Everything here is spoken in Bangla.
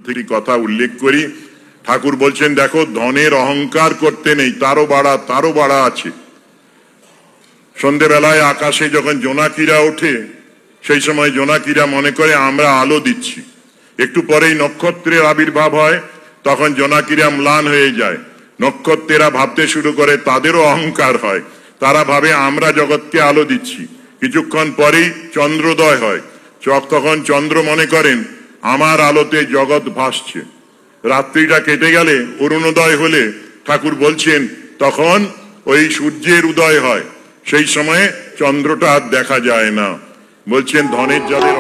থেকে কথা উল্লেখ করি। ঠাকুর বলছেন, দেখো ধনের অহংকার করতে নেই, তারও বাড়া আছে। সন্ধেবেলায় আকাশে যখন জোনাকিরা ওঠে, সেই সময় জোনাকিরা মনে করে আমরা আলো দিচ্ছি। একটু পরেই নক্ষত্রের আবির্ভাব হয়, তখন জোনাকিরা ম্লান হয়ে যায়। নক্ষত্রেরা ভাবতে শুরু করে, তাদেরও অহংকার হয়, তারা ভাবে আমরা জগৎকে আলো দিচ্ছি। কিছুক্ষণ পরেই চন্দ্রোদয় হয়, তখন চন্দ্র মনে করেন আমার আলোতে জগৎ ভাসছে। রাত্রিটা কেটে গেলে অরুণোদয় হলে ঠাকুর বলছেন তখন ওই সূর্যের উদয় হয়, সেই সময়ে চন্দ্রটা আর দেখা যায় না। বলছেন ধনের যাদের